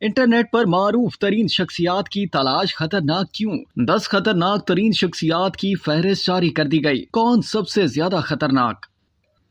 Internet पर मारूफ तरीन शख्सियात की तलाश खतरनाक क्यों? 10 खतरनाक तरीन शख्सियात की फहरिस्त जारी कर दी गई। कौन सबसे ज्यादा खतरनाक?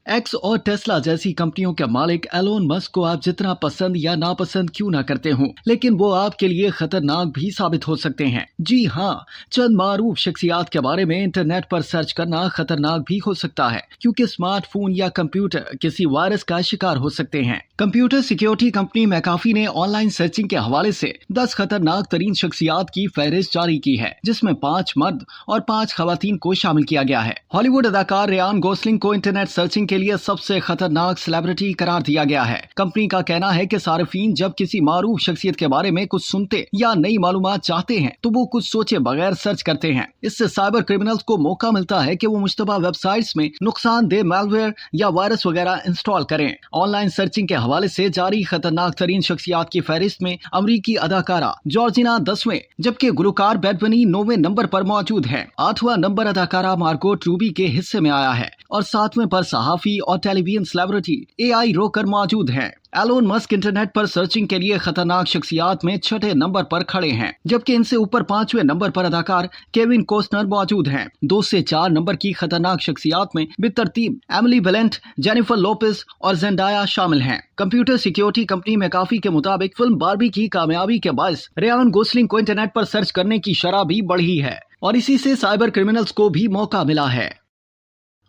एक्स और टेस्ला जैसी कंपनियों के मालिक एलोन मस्क को आप जितना पसंद या नापसंद क्यों ना करते हो, लेकिन वो आपके लिए खतरनाक भी साबित हो सकते हैं। जी हाँ, चंद मारूफ शख्सियात के बारे में इंटरनेट पर सर्च करना खतरनाक भी हो सकता है, क्योंकि स्मार्टफोन या कंप्यूटर किसी वायरस का शिकार हो सकते हैं। कंप्यूटर सिक्योरिटी कंपनी मैकाफी ने ऑनलाइन सर्चिंग के हवाले से 10 खतरनाक तरीन शख्सियात की फहरिस्त जारी की है, जिसमें 5 मर्द और 5 खवातीन को शामिल किया गया है। हॉलीवुड अदाकार रियान गोसलिंग को इंटरनेट सर्चिंग के लिए सबसे खतरनाक सेलिब्रिटी करार दिया गया है। कंपनी का कहना है कि सार्फिन जब किसी मारूफ शख्सियत के बारे में कुछ सुनते या नई मालूमात चाहते हैं तो वो कुछ सोचे बगैर सर्च करते हैं। इससे साइबर क्रिमिनल्स को मौका मिलता है कि वो मुश्तबा वेबसाइट्स में नुकसानदेह मैलवेयर या वायरस वगैरह इंस्टॉल करें। ऑनलाइन सर्चिंग के हवाले से जारी खतरनाक तरीन शख्सियात की फहरिस्त में अमरीकी अदाकारा जॉर्जिना 10वें, जबकि गुलकार बैड बनी 9वें नंबर पर मौजूद है। 8वां नंबर अदाकारा मार्गोट रूबी के हिस्से में आया है और 7वें पर सहाफी और टेलीविजन सेलिब्रिटी एआई रोकर मौजूद हैं। एलोन मस्क इंटरनेट पर सर्चिंग के लिए खतरनाक शख्सियात में 6ठे नंबर पर खड़े हैं, जबकि इनसे ऊपर 5वें नंबर पर अदाकार केविन कोस्टनर मौजूद हैं। 2 से 4 नंबर की खतरनाक शख्सियात में बेतरतीब एमिली ब्लंट, जेनिफर लोपेज और जेंडाया शामिल हैं। कंप्यूटर सिक्योरिटी कंपनी मैकाफी के मुताबिक फिल्म बार्बी की कामयाबी के बायस रियान गोसलिंग को इंटरनेट पर सर्च करने की शरह भी बढ़ी है और इसी से साइबर क्रिमिनल्स को भी मौका मिला है।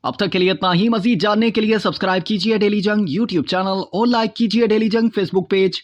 अब तक के लिए इतना ही। मजीद जानने के लिए सब्सक्राइब कीजिए डेली जंग यूट्यूब चैनल और लाइक कीजिए डेली जंग फेसबुक पेज।